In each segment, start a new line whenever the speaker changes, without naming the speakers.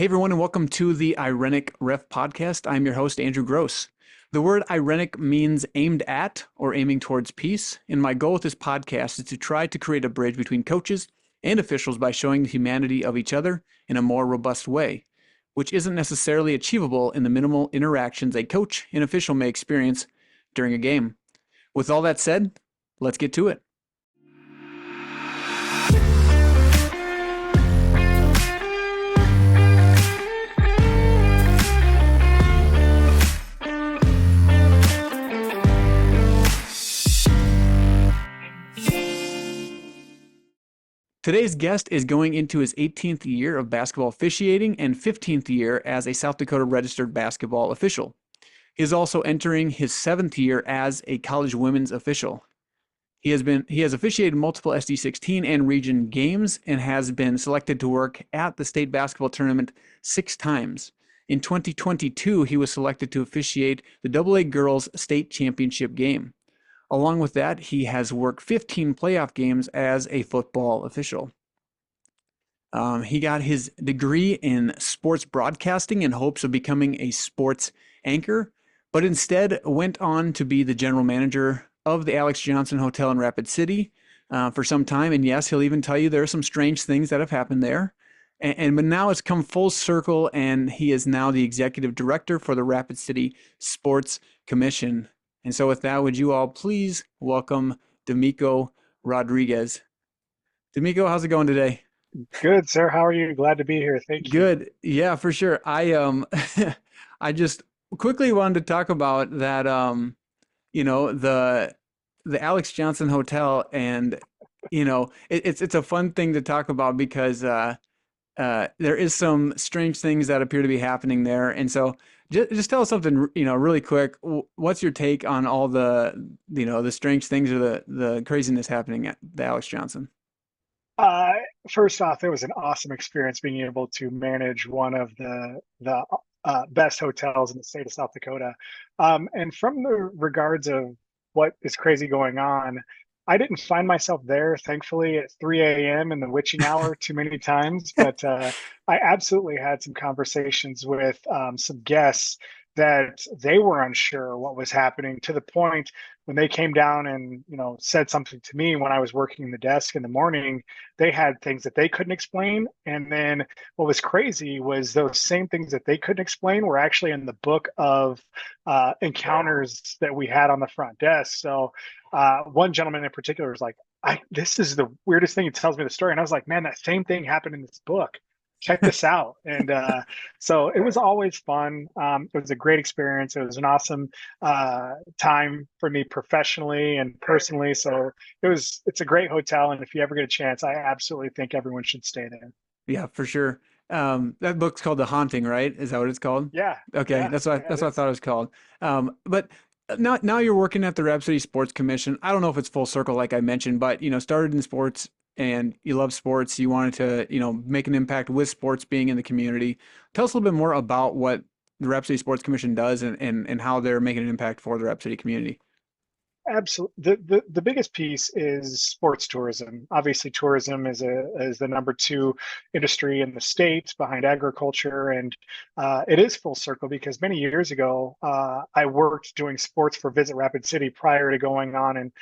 Hey everyone, and welcome to the Irenic Ref podcast. I'm your host, Andrew Gross. The word irenic means aimed at or aiming towards peace, and my goal with this podcast is to try to create a bridge between coaches and officials by showing the humanity of each other in a more robust way, which isn't necessarily achievable in the minimal interactions a coach and official may experience during a game. With all that said, let's get to it. Today's guest is going into his 18th year of basketball officiating and 15th year as a South Dakota registered basketball official. He is also entering his 7th year as a college women's official. He has officiated multiple SD16 and region games and has been selected to work at the state basketball tournament 6 times. In 2022, he was selected to officiate the AA girls state championship game. Along with that, he has worked 15 playoff games as a football official. He got his degree in sports broadcasting in hopes of becoming a sports anchor, but instead went on to be the general manager of the Alex Johnson Hotel in Rapid City for some time. And yes, he'll even tell you there are some strange things that have happened there. But now it's come full circle, and he is now the executive director for the Rapid City Sports Commission. And so with that, would you all please welcome Domico Rodriguez. Domico, how's it going today?
Good, sir. How are you? Glad to be here. Thank you.
Good. Yeah, for sure. I just quickly wanted to talk about that you know, the Alex Johnson Hotel, and it's a fun thing to talk about because there is some strange things that appear to be happening there. And so just tell us something, really quick. What's your take on all the strange things or the craziness happening at the Alex Johnson?
Uh, First off, it was an awesome experience being able to manage one of the best hotels in the state of South Dakota. And from the regards of what is crazy going on, I didn't find myself there, thankfully, at 3 a.m. in the witching hour too many times, but I absolutely had some conversations with some guests that they were unsure what was happening, to the point when they came down and said something to me when I was working the desk in the morning. They had things that they couldn't explain, and then what was crazy was those same things that they couldn't explain were actually in the book of encounters that we had on the front desk. So one gentleman in particular was like, this is the weirdest thing. He tells me the story, and I was like, man, that same thing happened in this book. Check this out. And so it was always fun. It was a great experience. It was an awesome time for me professionally and personally. So it's a great hotel, and if you ever get a chance, I absolutely think everyone should stay there.
Yeah, for sure. That book's called The Haunting, right? Is that what it's called?
Yeah,
Okay,
yeah, yeah,
that's
it
what I
is.
thought it was called. But now you're working at the Rapid City Sports Commission. I don't know if it's full circle like I mentioned, but started in sports and you love sports. You wanted to make an impact with sports being in the community. Tell us a little bit more about what the Rapid City Sports Commission does and how they're making an impact for the Rapid City community.
Absolutely. The biggest piece is sports tourism. Obviously, tourism is the number two industry in the state behind agriculture, and it is full circle because many years ago I worked doing sports for Visit Rapid City prior to going on and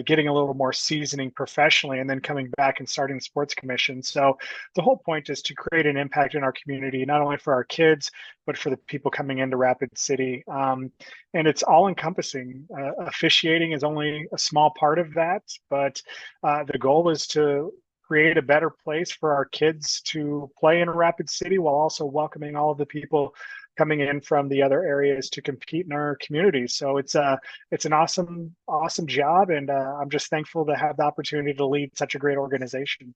getting a little more seasoning professionally, and then coming back and starting the sports commission. So the whole point is to create an impact in our community, not only for our kids but for the people coming into Rapid City. And it's all encompassing. Officiating is only a small part of that, but the goal is to create a better place for our kids to play in Rapid City while also welcoming all of the people coming in from the other areas to compete in our community. So it's an awesome job, and I'm just thankful to have the opportunity to lead such a great organization.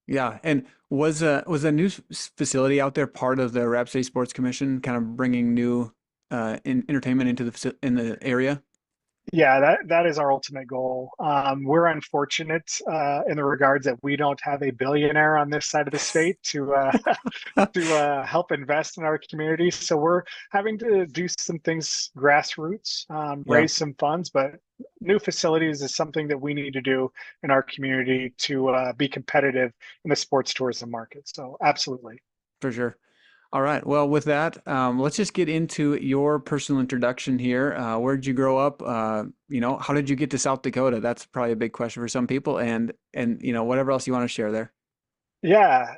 Yeah, and was a new facility out there part of the Rapid City Sports Commission, kind of bringing new entertainment into in the area?
Yeah, that is our ultimate goal. We're unfortunate in the regards that we don't have a billionaire on this side of the state to help invest in our community. So we're having to do some things grassroots,
Yeah,
raise some funds, but new facilities is something that we need to do in our community to be competitive in the sports tourism market. So absolutely.
for sure. All right. Well, with that, let's just get into your personal introduction here. Where did you grow up? How did you get to South Dakota? That's probably a big question for some people, and whatever else you want to share there.
Yeah.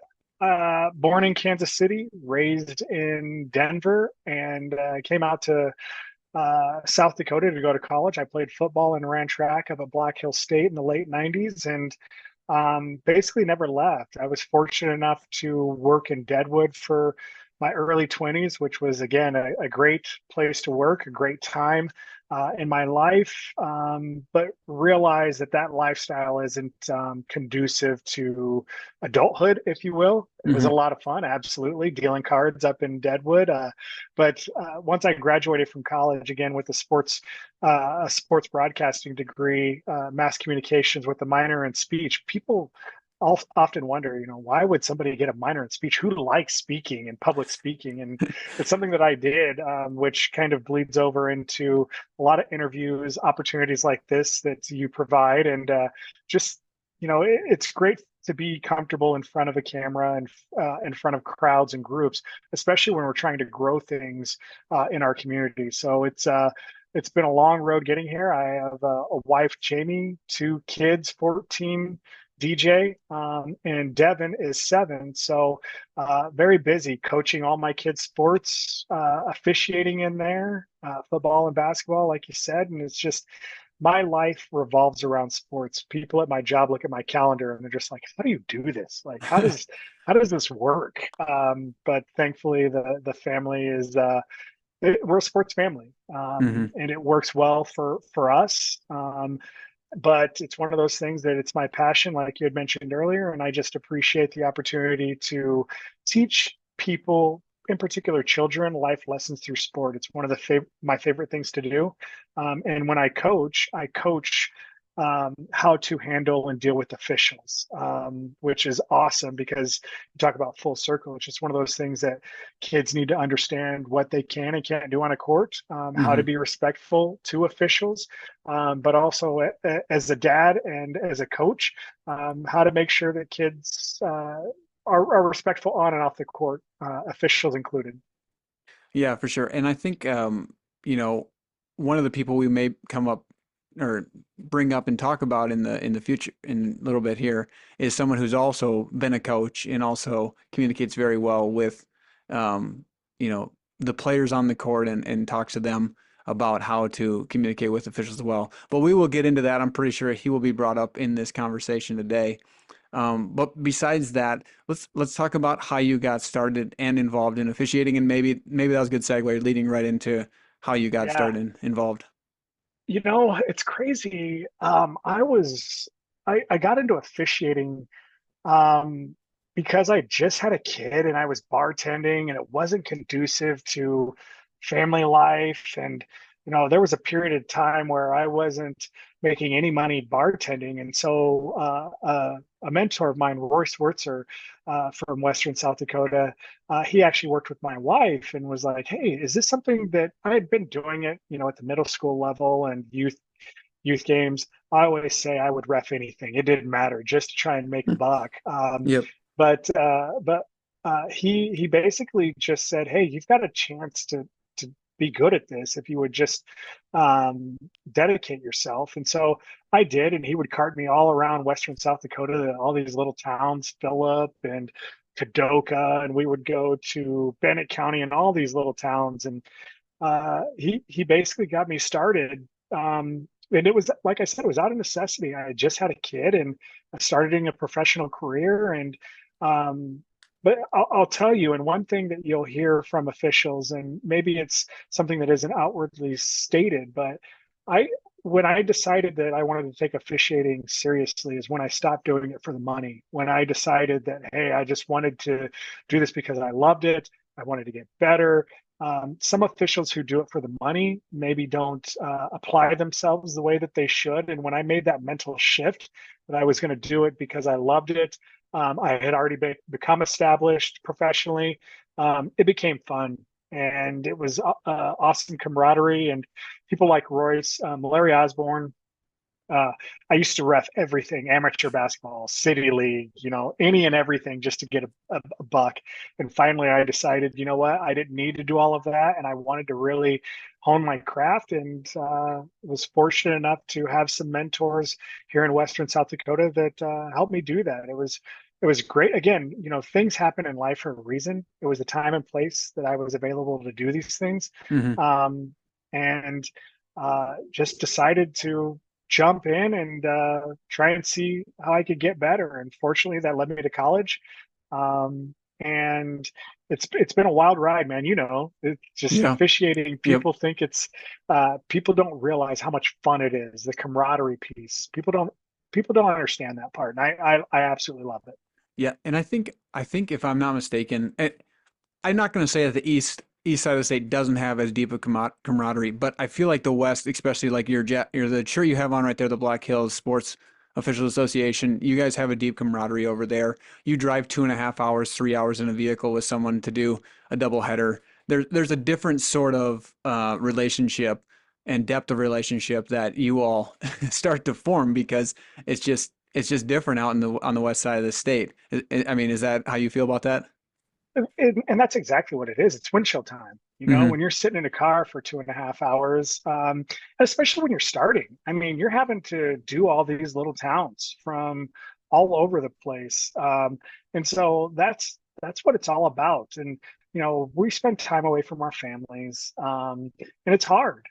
Born in Kansas City, raised in Denver, and came out to South Dakota to go to college. I played football and ran track up at Black Hill State in the late 90s and basically never left. I was fortunate enough to work in Deadwood for my early 20s, which was, again, a great place to work, a great time in my life, but realized that that lifestyle isn't conducive to adulthood, if you will. It was a
Hmm.
lot of fun, absolutely, dealing cards up in Deadwood. But once I graduated from college, again, with a sports broadcasting degree, mass communications with a minor in speech. People often wonder, why would somebody get a minor in speech? Who likes speaking and public speaking? And it's something that I did, which kind of bleeds over into a lot of interviews, opportunities like this that you provide, and just it's great to be comfortable in front of a camera and in front of crowds and groups, especially when we're trying to grow things in our community. So it's been a long road getting here. I have a wife, Jamie, two kids, 14, DJ, and Devin is 7. So very busy coaching all my kids' sports, officiating in there, football and basketball, like you said. And it's just my life revolves around sports. People at my job look at my calendar and they're just like, "How do you do this? Like, how does this work?" But thankfully, the family is we're a sports family,
Hmm.
and it works well for us. But it's one of those things that it's my passion, like you had mentioned earlier, and I just appreciate the opportunity to teach people, in particular children, life lessons through sport. It's one of my favorite things to do. And when I coach how to handle and deal with officials, which is awesome because you talk about full circle. It's just one of those things that kids need to understand what they can and can't do on a court, how to
Hmm.
be respectful to officials, but also as a dad and as a coach, how to make sure that kids are respectful on and off the court, officials included.
Yeah, for sure. And I think you know, one of the people we may come up or bring up and talk about in the future in a little bit here is someone who's also been a coach and also communicates very well with um, you know, the players on the court and talks to them about how to communicate with officials as well. But we will get into that. I'm pretty sure he will be brought up in this conversation today. But besides that, let's talk about how you got started and involved in officiating, and maybe that was a good segue leading right into how you got
Yeah,
started and involved.
it's crazy. I got into officiating um, because I just had a kid and I was bartending and it wasn't conducive to family life. And, there was a period of time where I wasn't making any money bartending. And so a mentor of mine, Royce Wurtzer, from Western South Dakota, he actually worked with my wife and was like, "Hey, is this something that I had been doing it, at the middle school level and youth games. I always say I would ref anything. It didn't matter, just to try and make a buck.
Yep.
But he basically just said, "Hey, you've got a chance to be good at this if you would just dedicate yourself." And so I did, and he would cart me all around Western South Dakota, to all these little towns, Phillip and Kadoka, and we would go to Bennett County and all these little towns. And he basically got me started. And it was, like I said, it was out of necessity. I had just had a kid and I started in a professional career. And but I'll tell you, and one thing that you'll hear from officials, and maybe it's something that isn't outwardly stated, but I when I decided that I wanted to take officiating seriously is when I stopped doing it for the money. When I decided that, hey, I just wanted to do this because I loved it. I wanted to get better. Some officials who do it for the money maybe don't apply themselves the way that they should. And when I made that mental shift that I was going to do it because I loved it, I had already become established professionally. It became fun, and it was awesome camaraderie and people like Royce, Larry Osborne. I used to ref everything, amateur basketball, city league, any and everything just to get a buck. And finally, I decided, you know what, I didn't need to do all of that, and I wanted to really hone my craft. And was fortunate enough to have some mentors here in Western South Dakota that helped me do that. It was great. Again, things happen in life for a reason. It was a time and place that I was available to do these things.
Hmm.
And just decided to jump in and try and see how I could get better. And fortunately, that led me to college. And it's been a wild ride, man. It's just
Yeah.
officiating.
Yep.
People don't realize how much fun it is, the camaraderie piece. People don't understand that part, and I absolutely love it.
Yeah. And I think if I'm not mistaken, I'm not going to say that the east side of the state doesn't have as deep a camaraderie, but I feel like the west, especially like your the shirt you have on right there, the Black Hills Sports Officials Association, you guys have a deep camaraderie over there. You drive 2.5 hours, 3 hours in a vehicle with someone to do a double header. There's a different sort of relationship and depth of relationship that you all start to form because it's just different out in the on the west side of the state. I mean, is that how you feel about that?
And that's exactly what it is. It's windshield time.
Hmm.
When you're sitting in a car for 2.5 hours, especially when you're starting. I mean, you're having to do all these little towns from all over the place, and so that's what it's all about. And we spend time away from our families, and it's hard.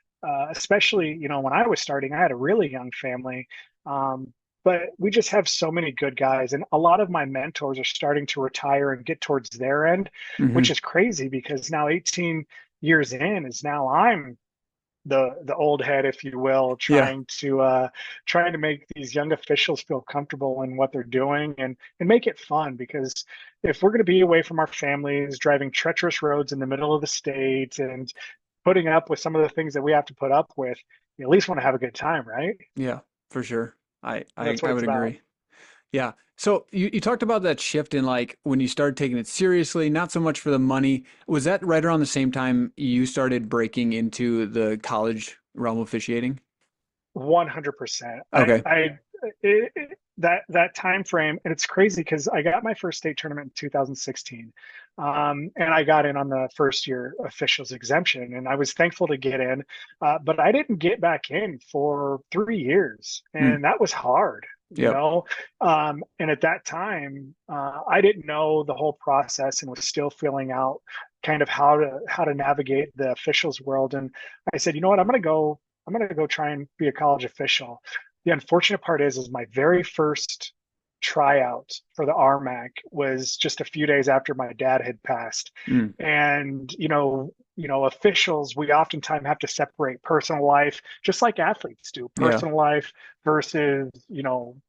Especially, when I was starting, I had a really young family. Um, but we just have so many good guys, and a lot of my mentors are starting to retire and get towards their end, which
Hmm.
is crazy because now 18 years in is now I'm the old head, if you will,
Yeah.
trying to make these young officials feel comfortable in what they're doing, and make it fun. Because if we're going to be away from our families, driving treacherous roads in the middle of the state and putting up with some of the things that we have to put up with, you at least want to have a good time, right?
Yeah, for sure. I I,
That's what
I
it's
would
about.
agree. Yeah. So you talked about that shift in like when you started taking it seriously, not so much for the money. Was that right around the same time you started breaking into the college realm of officiating?
100%.
Okay.
That time frame, and it's crazy because I got my first state tournament in 2016, and I got in on the first year officials exemption, and I was thankful to get in, but I didn't get back in for 3 years,
Hmm.
and that was hard.
Yep.
And at that time, I didn't know the whole process and was still filling out kind of how to navigate the officials world. And I said, you know what, I'm gonna go try and be a college official. The unfortunate part is my very first tryout for the RMAC was just a few days after my dad had passed.
Hmm.
And officials, we oftentimes have to separate personal life, just like athletes do,
Yeah.
personal life versus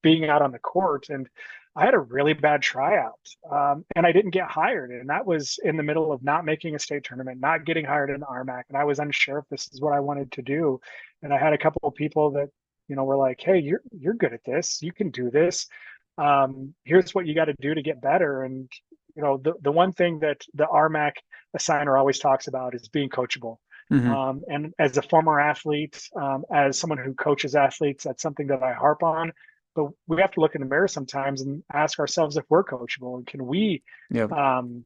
being out on the court. And I had a really bad tryout, and I didn't get hired. And that was in the middle of not making a state tournament, not getting hired in the RMAC, and I was unsure if this is what I wanted to do. And I had a couple of people that were like, "Hey, you're good at this. You can do this. Here's what you got to do to get better." And the one thing that the RMAC assigner always talks about is being coachable.
Hmm.
And as a former athlete, as someone who coaches athletes, that's something that I harp on. But we have to look in the mirror sometimes and ask ourselves if we're coachable and
Yep.
um,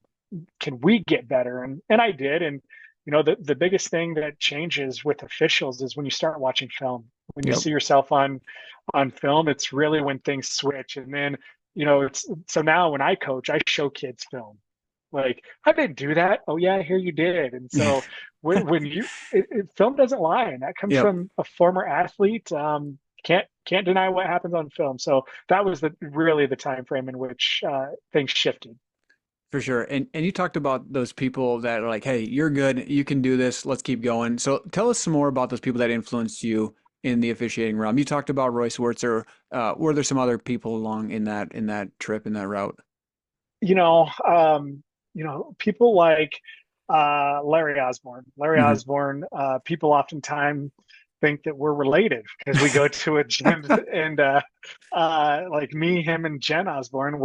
can we get better? And I did. And the biggest thing that changes with officials is when you start watching film. When you
Yep.
see yourself on film, it's really when things switch. And then it's so now when I coach, I show kids film. Like, I didn't do that. Oh yeah, here you did. And so when film doesn't lie, and that comes
Yep.
from a former athlete. Can't deny what happens on film. So that was really the time frame in which things shifted.
For sure. And you talked about those people that are like, "Hey, you're good. You can do this. Let's keep going." So tell us some more about those people that influenced you in the officiating realm. You talked about Royce Wurtzer. Were there some other people along in that trip in that route?
you know, people like Larry Osborne. Larry
Hmm.
Osborne, people oftentimes think that we're related because we go to a gym, and like me, him, and Jen Osborne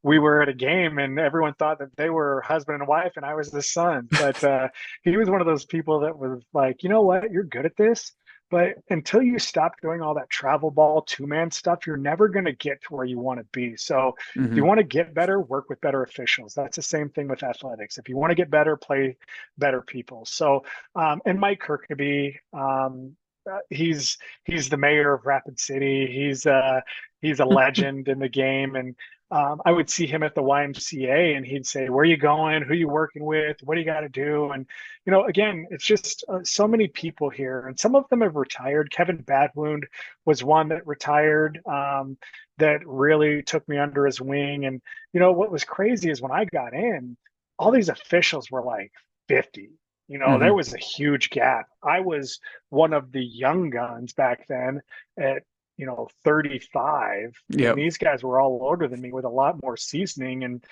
we were at a game, and everyone thought that they were husband and wife, and I was the son. But he was one of those people that was like, you know what, you're good at this. But until you stop doing all that travel ball two-man stuff, you're never going to get to where you want to be. So if you
Hmm.
want to get better, work with better officials. That's the same thing with athletics. If you want to get better, play better people. So, and Mike Kirkby, he's the mayor of Rapid City. He's a legend in the game, and I would see him at the YMCA, and he'd say, "Where are you going? Who are you working with? What do you got to do?" And again, it's just so many people here, and some of them have retired. Kevin Badwound was one that retired, that really took me under his wing. And what was crazy is when I got in, all these officials were like 50. There
Hmm.
was a huge gap. I was one of the young guns back then at 35, and
Yep.
these guys were all older than me with a lot more seasoning. And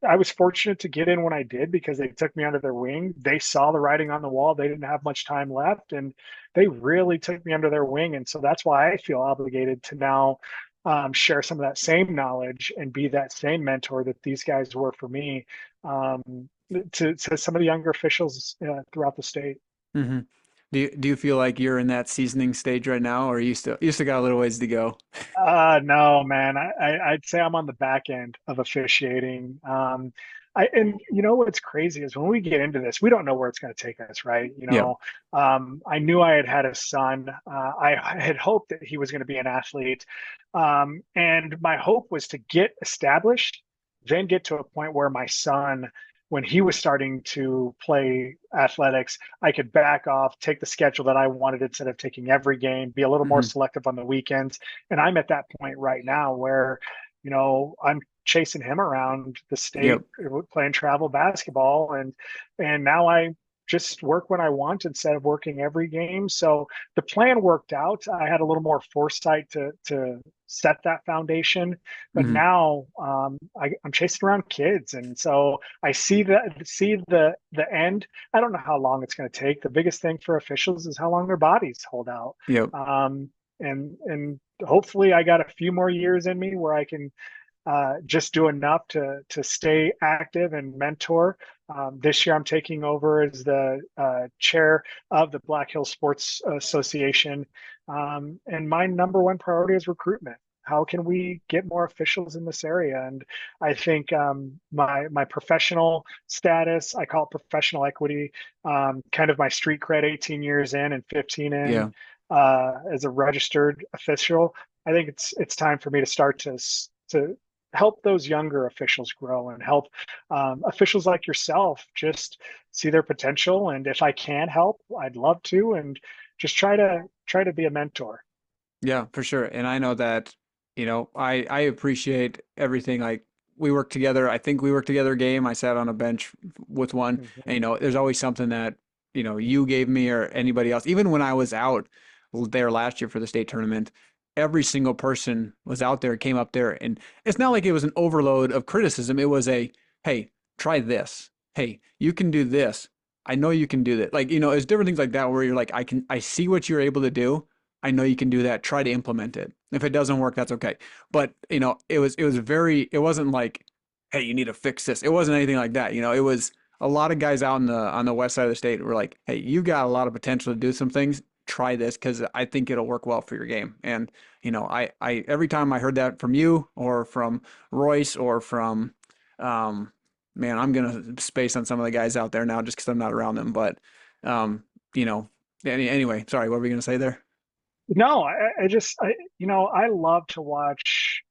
I was fortunate to get in when I did because they took me under their wing. They saw the writing on the wall. They didn't have much time left, and they really took me under their wing. And so that's why I feel obligated to now share some of that same knowledge and be that same mentor that these guys were for me, to some of the younger officials throughout the state.
Hmm. Do you feel like you're in that seasoning stage right now, or you still got a little ways to go?
No, man. I'd say I'm on the back end of officiating. And what's crazy is when we get into this, we don't know where it's going to take us, right?
Yep.
I knew I had a son. I had hoped that he was going to be an athlete, and my hope was to get established, then get to a point where my son, when he was starting to play athletics, I could back off, take the schedule that I wanted instead of taking every game, be a little more
Hmm.
selective on the weekends. And I'm at that point right now where, I'm chasing him around the state
Yep.
playing travel basketball, and now I just work when I want instead of working every game. So the plan worked out. I had a little more foresight to set that foundation, but
Hmm.
now I'm chasing around kids, and so I see the end. I don't know how long it's going to take. The biggest thing for officials is how long their bodies hold out.
Yep.
And hopefully I got a few more years in me where I can just do enough to stay active and mentor. This year I'm taking over as the chair of the Black Hills Sports Association, and my number one priority is recruitment. How can we get more officials in this area? And I think my professional status, I call it professional equity, kind of my street cred, 18 years in and 15 in
Yeah.
as a registered official. I think it's time for me to start to help those younger officials grow and help officials like yourself just see their potential. And if I can help, I'd love to, and just try to be a mentor.
Yeah, for sure. And I know that, I appreciate everything. Like we worked together. I think we worked together a game. I sat on a bench with one, and
Mhm.
there's always something that, you gave me or anybody else. Even when I was out there last year for the state tournament, every single person was out there, came up there, and it's not like it was an overload of criticism. It was hey, try this. Hey, you can do this. I know you can do that. Like, it's different things like that where you're like, I see what you're able to do. I know you can do that. Try to implement it. If it doesn't work, that's okay. But it wasn't like, hey, you need to fix this. It wasn't anything like that. It was a lot of guys out on the west side of the state were like, hey, you got a lot of potential to do some things. Try this because I think it'll work well for your game. And I every time I heard that from you or from Royce or from, um, man, I'm gonna space on some of the guys out there now just because I'm not around them. But um, you know, anyway, sorry, what were we gonna say there?
No, I love to watch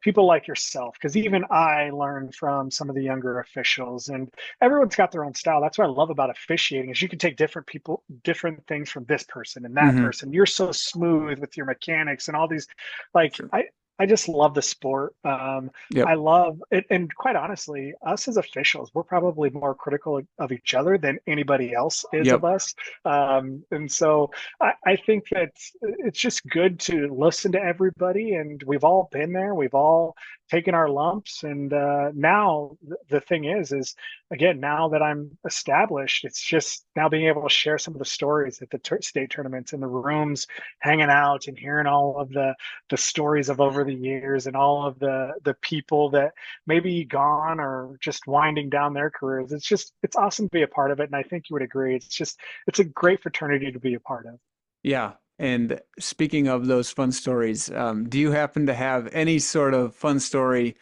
people like yourself, because even I learn from some of the younger officials, and everyone's got their own style. That's what I love about officiating is you can take different people, different things from this person and that
Hmm.
person. You're so smooth with your mechanics and all these, like
Sure.
I just love the sport.
Yep.
I love it, and quite honestly, us as officials, we're probably more critical of each other than anybody else is of
Yep.
us. And so I think that it's just good to listen to everybody, and we've all been there. We've all taken our lumps, and now the thing is again, now that I'm established, it's just now being able to share some of the stories at the state tournaments in the rooms, hanging out and hearing all of the stories of over the years and all of the people that maybe gone or just winding down their careers. It's awesome to be a part of it, and I think you would agree. It's a great fraternity to be a part of.
Yeah. And speaking of those fun stories, do you happen to have any sort of fun story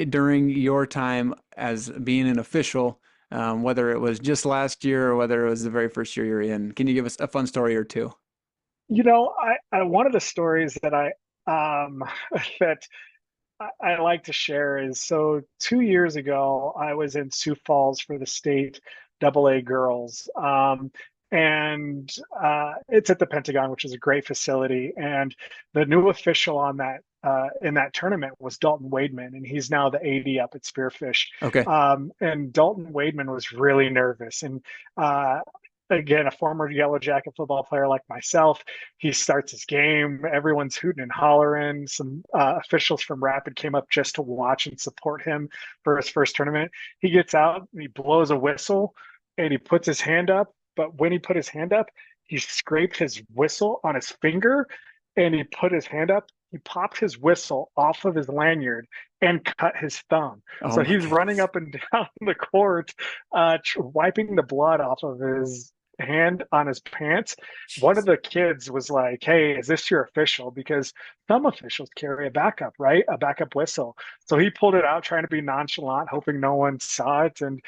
during your time as being an official, whether it was just last year or whether it was the very first year you're in? Can you give us a fun story or two?
I one of the stories that that I like to share is, so 2 years ago I was in Sioux Falls for the state AA girls, and it's at the Pentagon, which is a great facility. And the new official on that in that tournament was Dalton Wademan, and he's now the AD up at Spearfish.
Okay.
And Dalton Wademan was really nervous, and uh, again, a former Yellow Jacket football player like myself, he starts his game. Everyone's hooting and hollering. Some officials from Rapid came up just to watch and support him for his first tournament. He gets out and he blows a whistle and he puts his hand up. But when he put his hand up, he scraped his whistle on his finger and he put his hand up. He popped his whistle off of his lanyard and cut his thumb.
Oh
So
my
he's running
goodness.
up and down the court, wiping the blood off of his hand on his pants. One of
Jeez.
the kids was like, "Hey, is this your official?" Because some officials carry a backup, right? A backup whistle. So he pulled it out, trying to be nonchalant, hoping no one saw it. And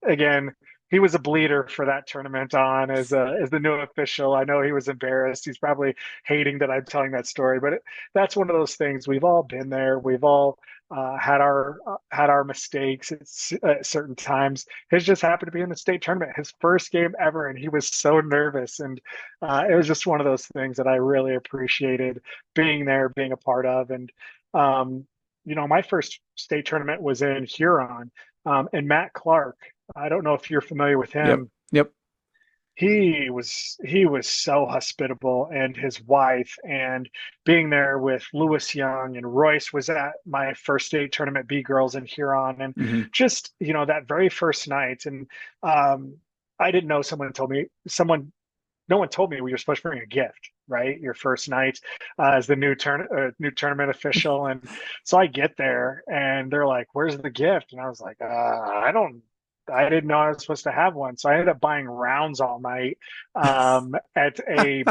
again, he was a bleeder for that tournament on as the new official. I know he was embarrassed. He's probably hating that I'm telling that story, but that's one of those things. We've all been there. We've all had our mistakes at certain times. His just happened to be in the state tournament, his first game ever, and he was so nervous. And it was just one of those things that I really appreciated being there, being a part of. And my first state tournament was in Huron, and Matt Clark. I don't know if you're familiar with
Yep.
him.
Yep.
He was so hospitable, and his wife, and being there with Lewis Young and Royce was at my first state tournament B girls in Huron. And
Hmm.
just that very first night. And um I didn't know, someone no one told me we were supposed to bring a gift, right? Your first night as the new tournament official. And so I get there and they're like, "Where's the gift?" And I was like, I didn't know I was supposed to have one. So I ended up buying rounds all night at a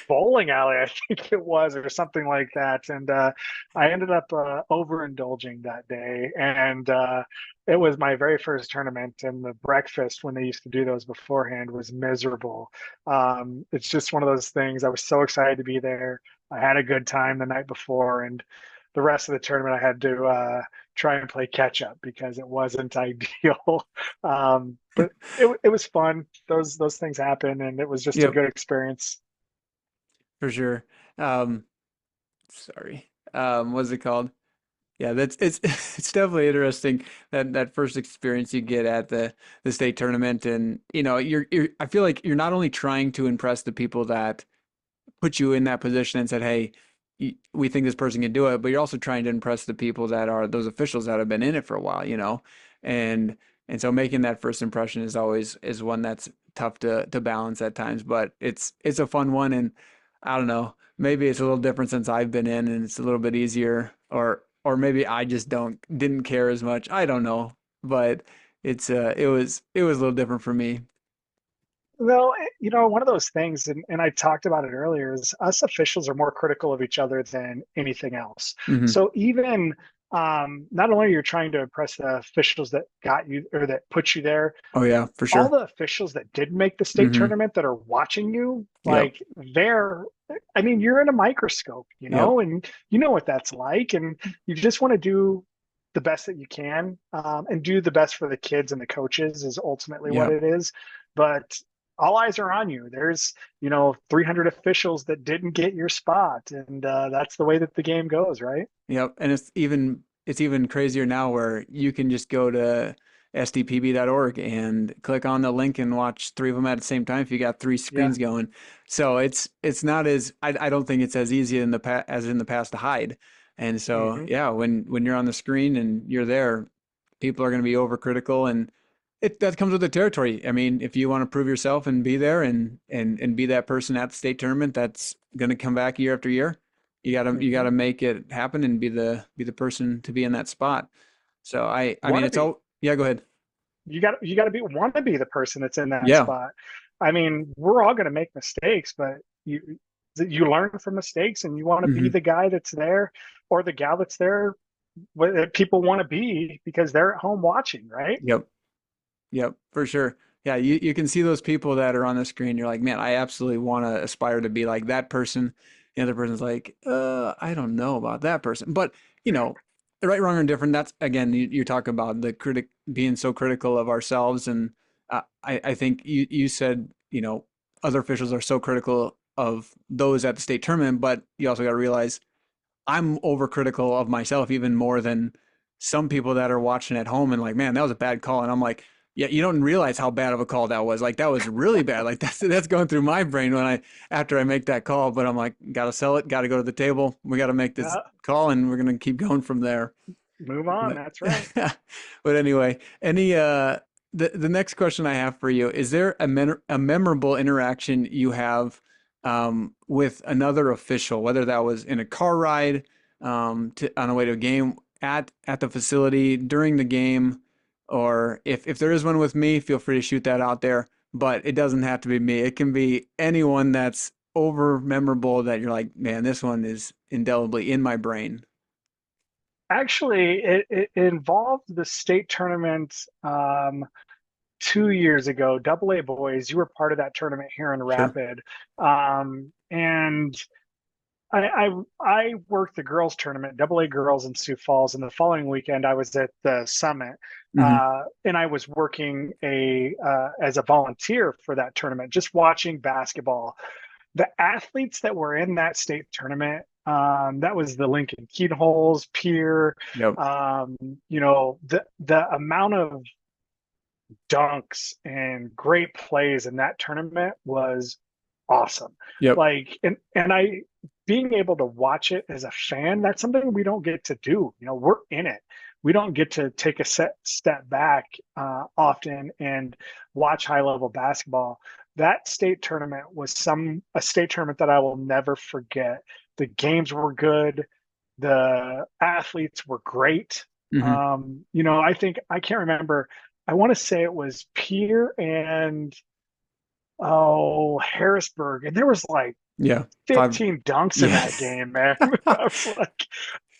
bowling alley, I think it was, or something like that. And I ended up overindulging that day. And it was my very first tournament, and the breakfast, when they used to do those beforehand, was miserable. It's just one of those things. I was so excited to be there. I had a good time the night before, and the rest of the tournament I had to try and play catch up because it wasn't ideal. But it was fun. Those things happen, and it was just a
Yep.
good experience.
For sure. Um, sorry. What's it called? Yeah, that's it's it's definitely interesting that first experience you get at the state tournament, and you're I feel like you're not only trying to impress the people that put you in that position and said, "Hey, we think this person can do it," but you're also trying to impress the people that are those officials that have been in it for a while. And and so making that first impression is always is one that's tough to balance at times, but it's a fun one. And I don't know, maybe it's a little different since I've been in and it's a little bit easier, or maybe I just didn't care as much. I don't know, but it was a little different for me.
Well, one of those things, and I talked about it earlier, is us officials are more critical of each other than anything else.
Hmm.
So even not only are you trying to impress the officials that got you or that put you there,
Oh yeah, for
all
sure.
the officials that did make the state
Hmm.
tournament that are watching you,
Yep.
like they're, I mean, you're in a microscope,
Yep.
and you know what that's like, and you just want to do the best that you can, and do the best for the kids and the coaches is ultimately what
Yep.
it is. But all eyes are on you. There's 300 officials that didn't get your spot, and that's the way that the game goes, right?
Yep. And it's even crazier now where you can just go to sdpb.org and click on the link and watch three of them at the same time if you got three
Yeah.
screens going. So it's not as I don't think it's as easy as in the past to hide. And so
Hmm.
yeah, when you're on the screen and you're there, people are going to be overcritical, and that comes with the territory. I mean, if you want to prove yourself and be there and be that person at the state tournament that's going to come back year after year, you gotta
Hmm.
make it happen and be the person to be in that spot. So I mean
Want to
it's
be.
all yeah, go ahead.
You got to be want to be the person that's in that
Yeah.
spot. I mean, we're all going to make mistakes, but you learn from mistakes, and you want to be
Hmm.
the guy that's there or the gal that's there that people want to be because they're at home watching, right?
Yep. Yep, for sure. Yeah, you can see those people that are on the screen. You're like, man, I absolutely want to aspire to be like that person. The other person's like, I don't know about that person. But, you know, right, wrong, or indifferent, that's again, you talk about the critic being so critical of ourselves. And I think you said, other officials are so critical of those at the state tournament, but you also got to realize I'm overcritical of myself even more than some people that are watching at home and like, man, that was a bad call. And I'm like, yeah, you don't realize how bad of a call that was. Like that was really bad. Like that's going through my brain when after I make that call. But I'm like, gotta sell it, gotta go to the table. We gotta make this
Uh,
call and we're gonna keep going from there.
Move on.
But
That's right.
but anyway, the next question I have for you, is there a memorable interaction you have with another official, whether that was in a car ride, on the way to a game, at the facility during the game, or if there is one with me, feel free to shoot that out there. But it doesn't have to be me. It can be anyone that's over memorable that you're like, man, this one is indelibly in my brain.
Actually, it involved the state tournament 2 years ago. Double A boys, you were part of that tournament here in
Sure.
Rapid, and I worked the girls tournament, Double A girls in Sioux Falls, and the following weekend I was at the summit,
Hmm.
and I was working a as a volunteer for that tournament, just watching basketball. The athletes that were in that state tournament, that was the Lincoln Keyholes, Pier,
Yep.
um, the amount of dunks and great plays in that tournament was awesome.
Yep.
Like, and I being able to watch it as a fan, that's something we don't get to do. We're in it. We don't get to take a step back often and watch high level basketball. That state tournament was a state tournament that I will never forget. The games were good. The athletes were great.
Hmm.
I think I can't remember. I want to say it was Peter and Harrisburg, and there was like
Yeah. Five.
15 dunks in
Yeah.
that game, man. I was like,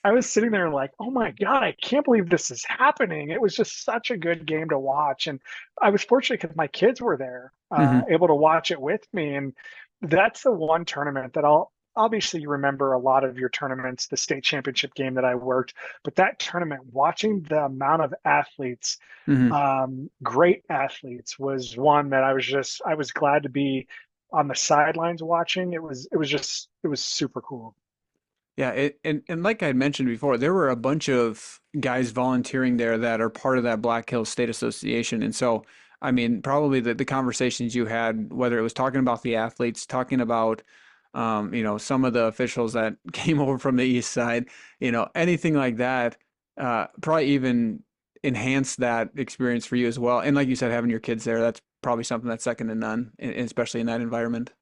I was sitting there like, oh my God, I can't believe this is happening. It was just such a good game to watch. And I was fortunate because my kids were there,
Hmm.
able to watch it with me. And that's the one tournament that I'll obviously remember a lot of your tournaments, the state championship game that I worked, but that tournament, watching the amount of athletes,
Hmm.
great athletes, was one that I was glad to be on the sidelines watching. It was super cool.
Yeah. And like I had mentioned before, there were a bunch of guys volunteering there that are part of that Black Hills State Association. And so, I mean, probably the conversations you had, whether it was talking about the athletes, talking about, some of the officials that came over from the east side, anything like that, probably even enhanced that experience for you as well. And like you said, having your kids there, that's probably something that's second to none, especially in that environment.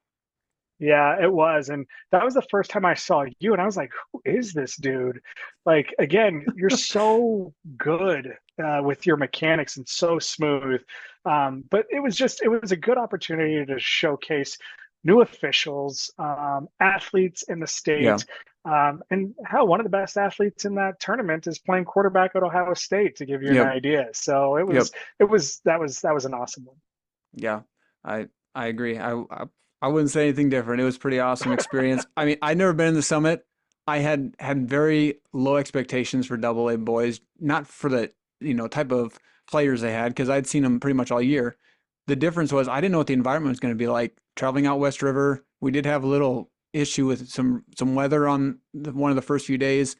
Yeah, it was. And that was the first time I saw you. And I was like, who is this dude? Like, again, you're so good with your mechanics and so smooth. But it was a good opportunity to showcase new officials, athletes in the
Yeah.
state. And how one of the best athletes in that tournament is playing quarterback at Ohio State, to give you an
Yep.
idea. So
Yep.
that was an awesome one.
Yeah, I I agree. I wouldn't say anything different. It was a pretty awesome experience. I mean, I'd never been in the summit. I had very low expectations for Double A boys, not for the type of players they had because I'd seen them pretty much all year. The difference was I didn't know what the environment was going to be like traveling out West River. We did have a little issue with some weather on one of the first few days,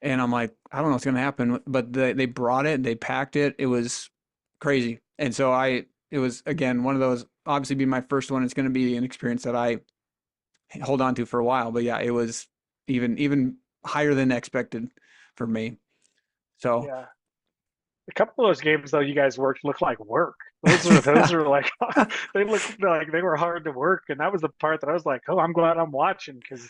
and I'm like, I don't know what's going to happen. But they brought it, they packed it. It was crazy, and so it was again one of those. Obviously, being my first one, it's going to be an experience that I hold on to for a while. But yeah, it was even higher than expected for me. So
Yeah. A couple of those games though you guys worked looked like work. Those are like they looked like they were hard to work, and that was the part that I was like, oh, I'm glad I'm watching because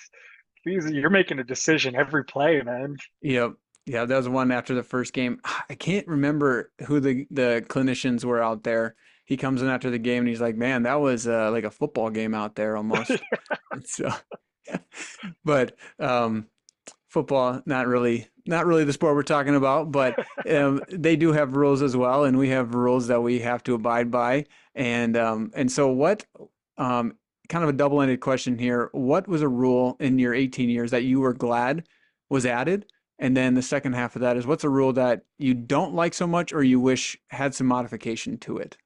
these you're making a decision every play, man.
yep. Yeah, that was one after the first game. I can't remember who the clinicians were out there. he comes in after the game and he's like, "Man, that was like a football game out there almost." And so, but football not really the sport we're talking about, but they do have rules as well, and we have rules that we have to abide by. And so what um, kind of a double-ended question here. What was a rule in your 18 years that you were glad was added? And then the second half of that is what's a rule that you don't like so much or you wish had some modification to it?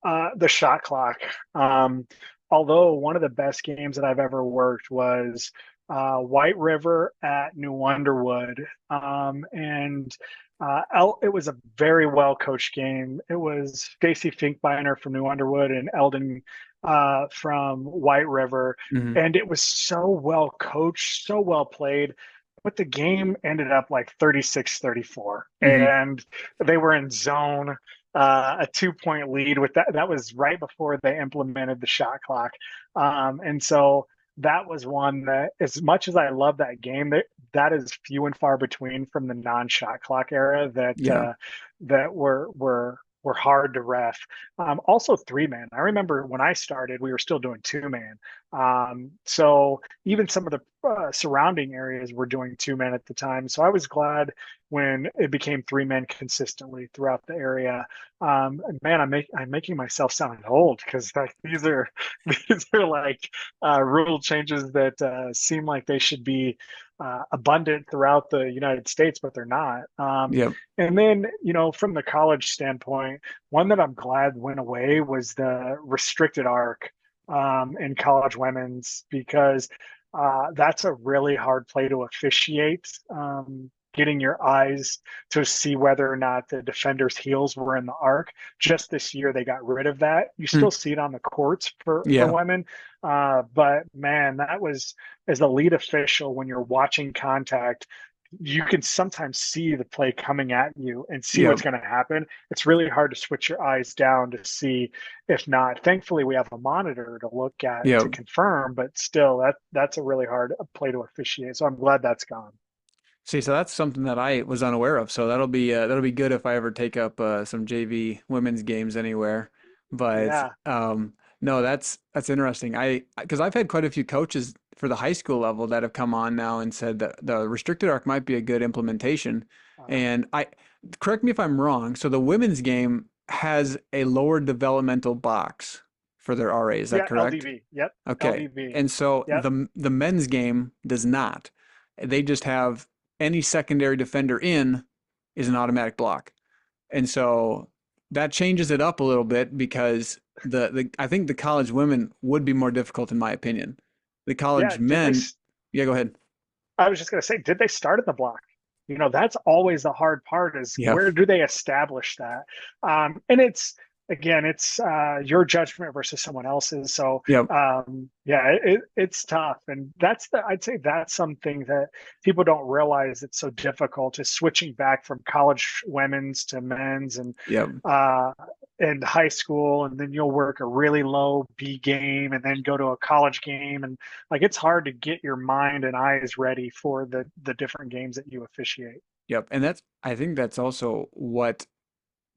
The shot clock. Um, Although one of the best games that I've ever worked was White River at New Underwood, and it was a very well coached game. It was Stacy Finkbeiner from New Underwood and Eldon from White River,
Hmm.
and it was so well coached, so well played. But the game ended up like 36-34,
Hmm.
and they were in zone, a 2 point lead with that. That was right before they implemented the shot clock. And so that was one that, as much as I love that game, that is few and far between from the non-shot clock era
Yeah.
that were hard to ref. Also, three man. I remember when I started, we were still doing two man. So even some of the surrounding areas were doing two man at the time. So I was glad when it became three men consistently throughout the area. Man, I'm making myself sound old because like, these are like rule changes that seem like they should be abundant throughout the United States, but they're not.
Yep.
And then, from the college standpoint, one that I'm glad went away was the restricted arc in college women's, because that's a really hard play to officiate. Getting your eyes to see whether or not the defender's heels were in the arc. Just this year, they got rid of that. You
Hmm.
still see it on the courts for
Yeah.
women, but man, that was, as a lead official, when you're watching contact, you can sometimes see the play coming at you and see what's
Yep.
going to happen. It's really hard to switch your eyes down to see. If not, thankfully we have a monitor to look at to
Yep.
confirm, but still that's a really hard play to officiate. So I'm glad that's gone.
See, so that's something that I was unaware of. So that'll be good if I ever take up some JV women's games anywhere. But
Yeah.
no, that's interesting. Because I've had quite a few coaches for the high school level that have come on now and said that the restricted arc might be a good implementation.
Uh,
And I correct me if I'm wrong. So the women's game has a lower developmental box for their RA. Is that
yeah,
correct?
LDV. Yep.
Okay.
LDV.
And so
Yep.
the men's game does not. They just have any secondary defender in is an automatic block. And so that changes it up a little bit because the I think the college women would be more difficult in my opinion. The
Yeah.
college men, yeah, go ahead.
I was just going to say, did they start in the block? That's always the hard part, is
Yeah.
where do they establish that? And it's your judgment versus someone else's. So
Yep.
yeah, it's tough. And I'd say that's something that people don't realize, it's so difficult, is switching back from college women's to men's,
Yep.
uh, and high school. And then you'll work a really low B game and then go to a college game. And like, it's hard to get your mind and eyes ready for the different games that you officiate.
Yep. And I think that's also what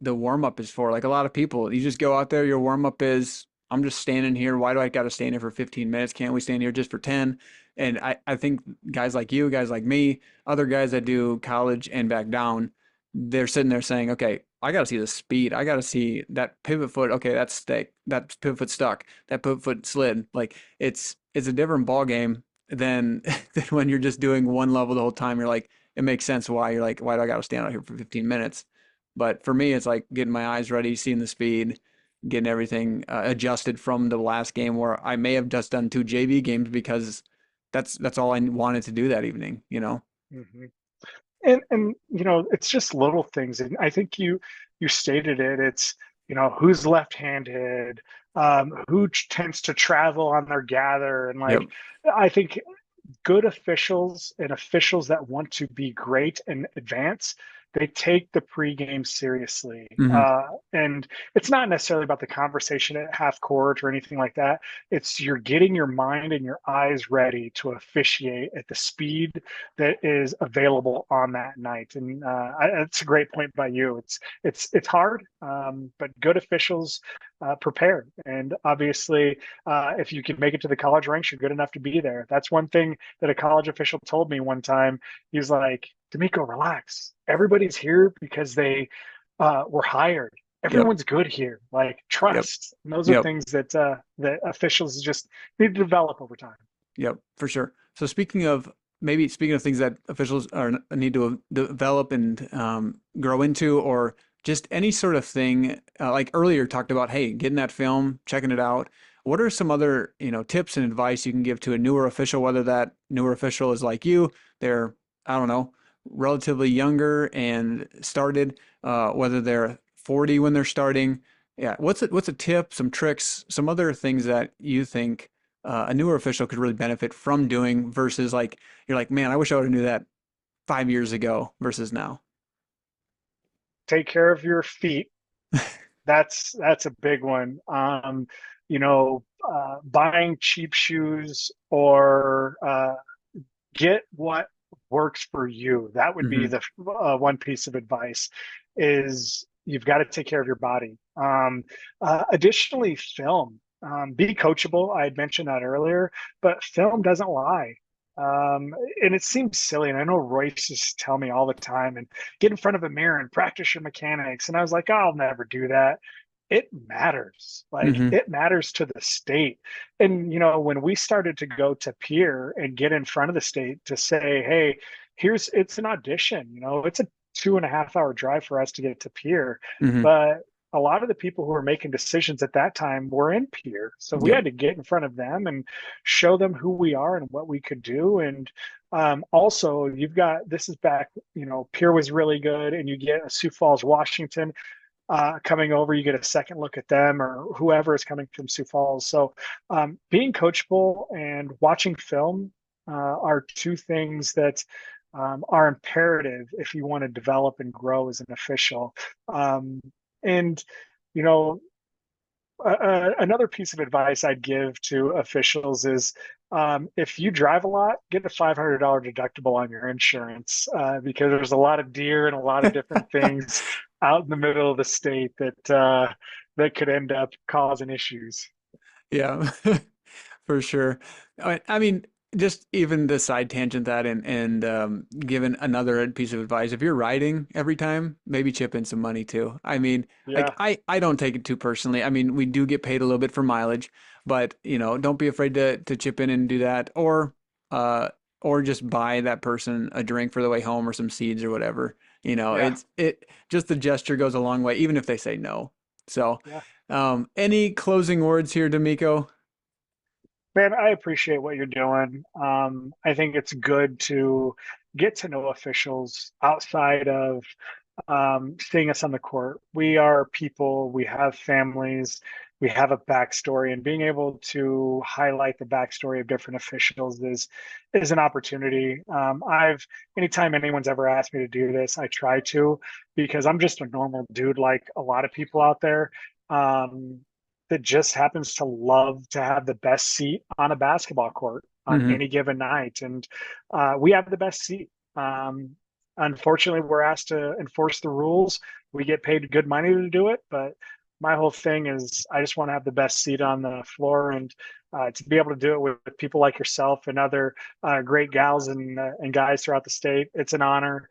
the warm up is for. Like a lot of people, you just go out there, your warm up is, I'm just standing here. Why do I got to stand here for 15 minutes? Can't we stand here just for 10? And I think guys like you, guys like me, other guys that do college and back down, they're sitting there saying, okay, I got to see the speed. I got to see that pivot foot. Okay, that's stick. That pivot foot stuck. That pivot foot slid. Like it's a different ball game than than when you're just doing one level the whole time. You're like, it makes sense why you're like, why do I got to stand out here for 15 minutes? But for me, it's like getting my eyes ready, seeing the speed, getting everything adjusted from the last game where I may have just done two JV games because that's all I wanted to do that evening, you know?
Mm-hmm. And it's just little things, and I think you stated it. It's, who's left-handed, who tends to travel on their gather, and like,
Yep.
I think good officials and officials that want to be great and advance they take the pregame seriously.
Hmm.
And it's not necessarily about the conversation at half court or anything like that. It's you're getting your mind and your eyes ready to officiate at the speed that is available on that night. And it's a great point by you. It's hard, but good officials prepare. And obviously, if you can make it to the college ranks, you're good enough to be there. That's one thing that a college official told me one time. He was like, Domico, relax. Everybody's here because they were hired.
Yep.
Everyone's good here. Like
Yep.
trust. And those are
Yep.
things that officials just need to develop over time.
Yep. For sure. So speaking of things that officials are need to develop and grow into, or just any sort of thing, like earlier talked about, hey, getting that film, checking it out. What are some other, tips and advice you can give to a newer official, whether that newer official is like you, they're, I don't know, relatively younger and started, whether they're 40 when they're starting. Yeah. What's a tip, some tricks, some other things that you think a newer official could really benefit from doing versus like, you're like, man, I wish I would have knew that 5 years ago versus now.
Take care of your feet. That's a big one. Buying cheap shoes or get what works for you. That would be
Hmm.
the one piece of advice is you've got to take care of your body. Additionally, film. Be coachable. I had mentioned that earlier, but film doesn't lie. And it seems silly. And I know Royce used to tell me all the time and get in front of a mirror and practice your mechanics. And I was like, oh, I'll never do that. It matters. Like
Hmm.
it matters to the state. And, when we started to go to peer and get in front of the state to say, hey, it's an audition, it's a 2.5 hour drive for us to get to peer.
Hmm.
But a lot of the people who were making decisions at that time were in peer. So we
Yep.
had to get in front of them and show them who we are and what we could do. And also, this is back, peer was really good, and you get a Sioux Falls, Washington coming over, you get a second look at them or whoever is coming from Sioux Falls. So being coachable and watching film are two things that are imperative if you want to develop and grow as an official. And, you know, another piece of advice I'd give to officials is if you drive a lot, get a $500 deductible on your insurance because there's a lot of deer and a lot of different things out in the middle of the state that could end up causing issues.
Yeah, for sure. I mean, just even the side tangent that and given another piece of advice, if you're riding every time, maybe chip in some money too. I mean, like
Yeah,
I don't take it too personally. I mean, we do get paid a little bit for mileage, but don't be afraid to chip in and do that, uh or just buy that person a drink for the way home or some seeds or whatever.
yeah,
It just the gesture goes a long way, even if they say no. So.
yeah.
Any closing words here, D'Amico?
Man, I appreciate what you're doing. I think it's good to get to know officials outside of seeing us on the court. We are people, we have families, we have a backstory, and being able to highlight the backstory of different officials is an opportunity. Anytime anyone's ever asked me to do this, I try to because I'm just a normal dude like a lot of people out there. Um, that just happens to love to have the best seat on a basketball court on
Hmm.
any given night. And we have the best seat. Unfortunately, we're asked to enforce the rules. We get paid good money to do it, but my whole thing is I just want to have the best seat on the floor and to be able to do it with people like yourself and other great gals and guys throughout the state. It's an honor.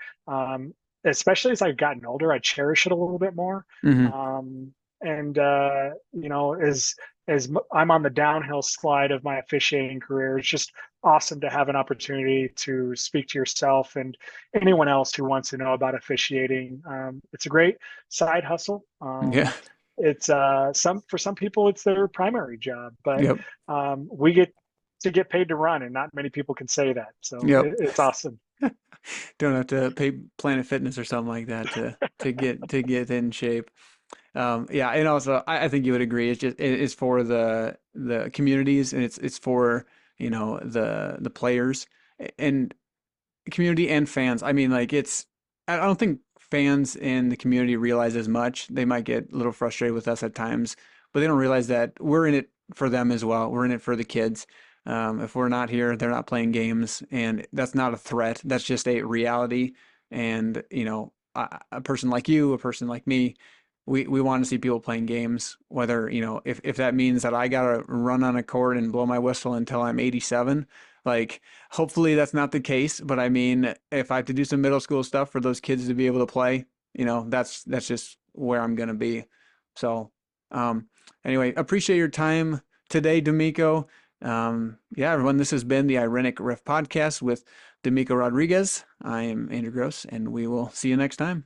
Especially as I've gotten older, I cherish it a little bit more.
Hmm.
And as I'm on the downhill slide of my officiating career, it's just awesome to have an opportunity to speak to yourself and anyone else who wants to know about officiating. It's a great side hustle.
Yeah.
It's for some people it's their primary job, but
Yep.
we get to get paid to run, and not many people can say that. So
Yep.
it's awesome.
Don't have to pay Planet Fitness or something like that to get in shape. Yeah, and also I think you would agree. It's for the communities and it's for the players and community and fans. I mean, like I don't think fans in the community realize as much. They might get a little frustrated with us at times, but they don't realize that we're in it for them as well. We're in it for the kids. If we're not here, they're not playing games, and that's not a threat. That's just a reality. And a person like you, a person like me, we want to see people playing games. Whether if that means that I gotta run on a court and blow my whistle until I'm 87, like hopefully that's not the case. But I mean, if I have to do some middle school stuff for those kids to be able to play, that's just where I'm gonna be. So, um, anyway, appreciate your time today, Domico. Yeah, everyone, this has been the Irenic Ref podcast with Domico Rodriguez. I am Andrew Gross, and we will see you next time.